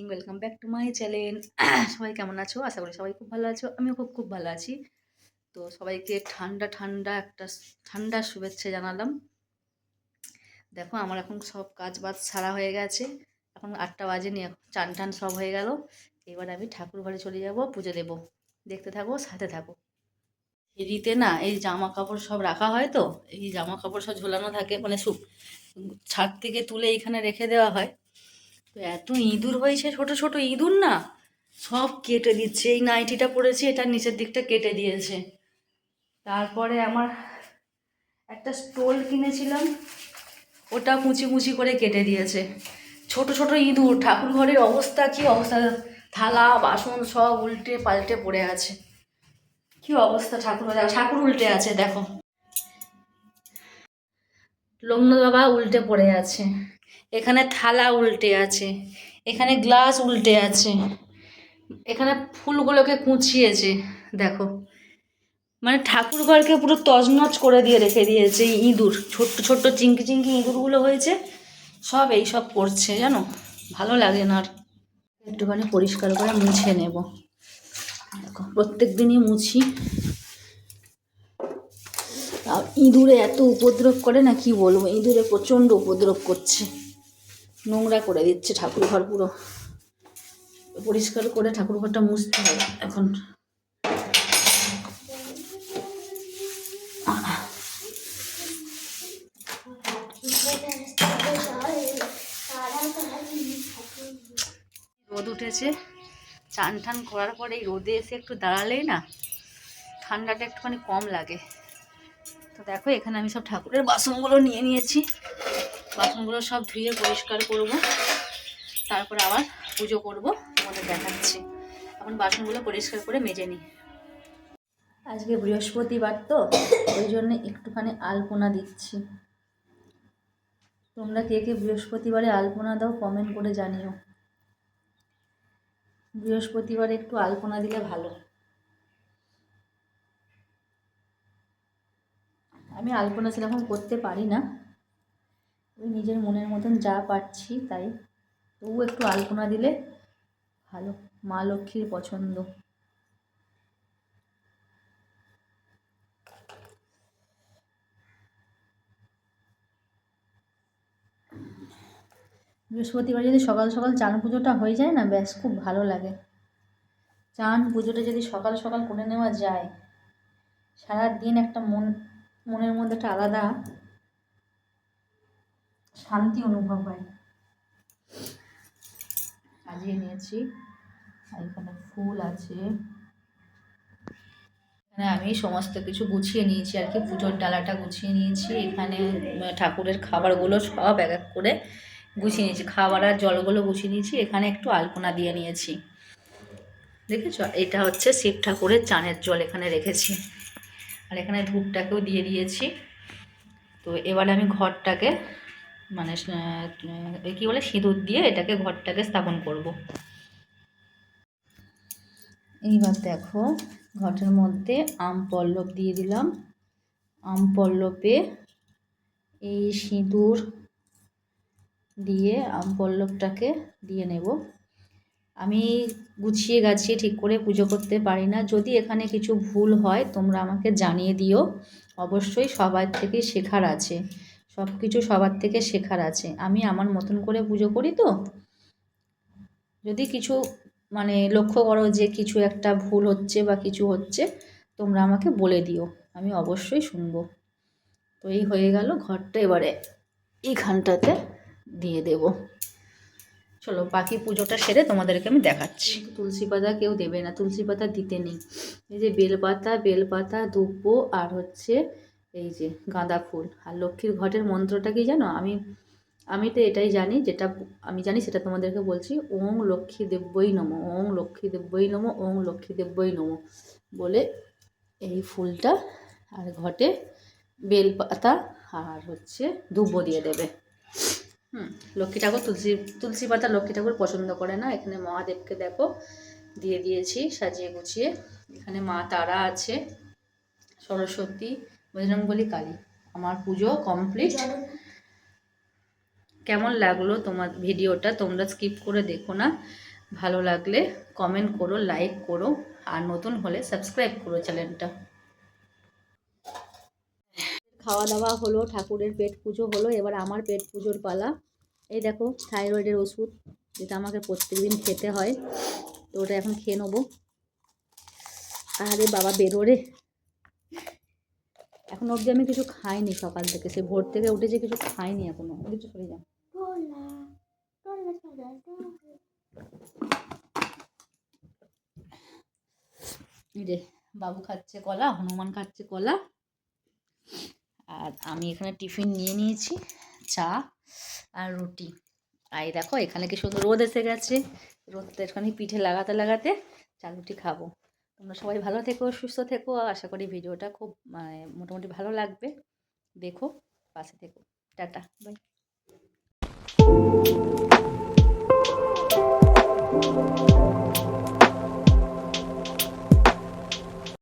Welcome back to my channel. সবাই কেমন আছো? আশা করি সবাই খুব ভালো আছো। আমিও খুব ভালো আছি। তো সবাইকে ঠান্ডা শুভেচ্ছা জানালাম। দেখো আমার এখন সব কাজ বাজ সারা হয়ে গেছে। এখন 8টা বাজেনি, চান টান সব হয়ে গেল। এবার আমি ঠাকুর ঘরে চলে যাব, পুজো দেবো। দেখতে থাকো, সাথে থাকো। সিঁড়িতে না এই জামা কাপড় সব রাখা হয়, তো এই জামা কাপড় সব ঝোলানো থাকে, মানে ছাদ থেকে তুলে এইখানে রেখে দেওয়া হয়। তো এত ইঁদুর হয়েছে, ছোট ছোট ইঁদুর না, সব কেটে দিচ্ছে। এই নাইটিটা পরেছি, এটার নিচের দিকটা কেটে দিয়েছে। তারপরে আমার একটা স্টোল কিনেছিলাম, ওটা কুচি কুচি করে কেটে দিয়েছে। ছোট ছোট ইঁদুর। ঠাকুর ঘরের অবস্থা কি অবস্থা, থালা বাসন সব উল্টে পাল্টে পড়ে আছে। কি অবস্থা ঠাকুর ঘরে, ঠাকুর উল্টে আছে দেখো, লগ্ন বাবা উল্টে পড়ে আছে, এখানে থালা উল্টে আছে, এখানে গ্লাস উল্টে আছে, এখানে ফুলগুলোকে কুঁচিয়েছে দেখো। মানে ঠাকুর ঘরকে পুরো তছনছ করে দিয়ে রেখে দিয়েছে এই ইঁদুর। ছোট্ট ছোট্ট চিঙ্কি চিঙ্কি ইঁদুরগুলো হয়েছে, সব এই সব করছে জানো। ভালো লাগে না আর। একটুখানি পরিষ্কার করে মুছে নেব। দেখো প্রত্যেক দিনই মুছি, আর ইঁদুরে এত উপদ্রব করে না, কি বলবো। ইঁদুরে প্রচণ্ড উপদ্রব করছে, নোংরা করে দিচ্ছে ঠাকুর ঘর পুরো। পরিষ্কার করে ঠাকুর ঘরটা মুছতে হবে এখন। রোদ উঠেছে, চান টান করার পরে এই রোদে এসে একটু দাঁড়ালেই না ঠান্ডাটা একটুখানি কম লাগে। তো দেখো এখানে আমি সব ঠাকুরের বাসনগুলো নিয়ে নিয়েছি। বাসনগুলো সব ধুয়ে পরিষ্কার করব, তারপর আবার পুজো করব, তোমাদের দেখাচ্ছি। এখন বাসনগুলো পরিষ্কার করে মেজে নিই। আজকে বৃহস্পতিবার তো, ওই জন্য একটুখানি আলপনা দিচ্ছি। তোমরা কে কে বৃহস্পতিবারে আলপনা দাও কমেন্ট করে জানিও। বৃহস্পতিবারে একটু আলপনা দিলে ভালো। আমি আলপনা সেরকম করতে পারি না, ওই নিজের মনের মতন যা পারছি তাই। তবু একটু আলপনা দিলে ভালো, মা লক্ষ্মীর পছন্দ। বৃহস্পতিবার যদি সকাল সকাল চান পুজোটা হয়ে যায় না, ব্যাস খুব ভালো লাগে। চান পুজোটা যদি সকাল সকাল করে নেওয়া যায়, সারা দিন একটা মনের মধ্যে একটা আলাদা শান্তি অনুভব হয়। সাজিয়ে নিয়েছি, আর এখানে ফুল আছে। এখানে আমি সমস্ত কিছু গুছিয়ে নিয়েছি আর কি, পুজোর ডালাটা গুছিয়ে নিয়েছি। এখানে ঠাকুরের খাবারগুলো সব এক এক করে গুছিয়ে নিয়েছি, খাবার আর জলগুলো গুছিয়ে নিয়েছি। এখানে একটু আলপনা দিয়ে নিয়েছি, দেখেছো। এটা হচ্ছে শিব ঠাকুরের চানের জল এখানে রেখেছি, আর এখানে ধূপটাকেও দিয়ে দিয়েছি। তো এবার আমি ঘরটাকে মানে কী বলে, সিঁদুর দিয়ে এটাকে ঘরটাকে স্থাপন করব। এইবার দেখো ঘটের মধ্যে আম পল্লব দিয়ে দিলাম। আম পল্লবে এই সিঁদুর দিয়ে আম পল্লবটাকে দিয়ে নেব। আমি গুছিয়ে গাছিয়ে ঠিক করে পুজো করতে পারি না, যদি এখানে কিছু ভুল হয় তোমরা আমাকে জানিয়ে দিও। অবশ্যই সবার থেকে শেখার আছে, সব কিছু সবার থেকে শেখার আছে। আমি আমার মতন করে পুজো করি, তো যদি কিছু মানে লক্ষ্য করো যে কিছু একটা ভুল হচ্ছে বা কিছু হচ্ছে, তোমরা আমাকে বলে দিও, আমি অবশ্যই শুনবো। তো এই হয়ে গেল ঘরটা, এবারে এইখানটাতে দিয়ে দেব। চলো বাকি পুজোটা সেরে তোমাদেরকে আমি দেখাচ্ছি। তুলসী পাতা কেউ দেবে না, তুলসী পাতা দিতে নেই। এই যে বেলপাতা দুব্বো আর হচ্ছে এই যে গাঁদা ফুল। আর লক্ষ্মীর ঘটের মন্ত্রটা কি জানো? আমি তো এটাই জানি, যেটা আমি জানি সেটা তোমাদেরকে বলছি। ওং লক্ষ্মী দেব্যই নমঃ, ওং লক্ষ্মী দেব্যই নমঃ, ওং লক্ষ্মী দেব্যই নমঃ বলে এই ফুলটা আর ঘটে বেলপাতা আর হচ্ছে দুব্বো দিয়ে দেবে। লক্ষ্মী ঠাকুর তুলসী পাতা লক্ষ্মী ঠাকুর পছন্দ করে না। এখানে মহাদেবকে দেখো দিয়ে দিয়েছি সাজিয়ে গুছিয়ে। এখানে মা তারা আছে, সরস্বতী, বজরংবলী, কালী, আমার পুজো কমপ্লিট। কেমন লাগলো তোমার ভিডিওটা? তোমরা স্কিপ করে দেখো না, ভালো লাগলে কমেন্ট করো, লাইক করো, আর নতুন হলে সাবস্ক্রাইব করো চ্যানেলটা। খাওয়া দাওয়া হলো, ঠাকুরের পেট পুজো হলো, এবার আমার পেট পুজোর পালা। এই দেখো থাইরয়েডের ওষুধ, যেটা আমাকে প্রত্যেকদিন খেতে হয়, তো ওটা এখন খেয়ে নেবো। আরে বাবা বেরোরে, এখন অবধি আমি কিছু খাইনি সকাল থেকে, সে ভোর থেকে উঠেছে, কিছু খাইনি এখনো। কিছু সরে যা, রে বাবু খাচ্ছে কলা, হনুমান খাচ্ছে কলা, আর আমি এখানে টিফিন নিয়ে নিয়েছি, চা আর রুটি। আর এই দেখো এখানে কি সুন্দর রোদ এসে গেছে, রোদটা এখানে পিঠে লাগাতে লাগাতে চা রুটি খাবো। তোমরা সবাই ভালো থেকো, সুস্থ থেকো, আশা করি ভিডিওটা খুব মোটামুটি ভালো লাগবে। দেখো, পাশে থেকো। Tata, by.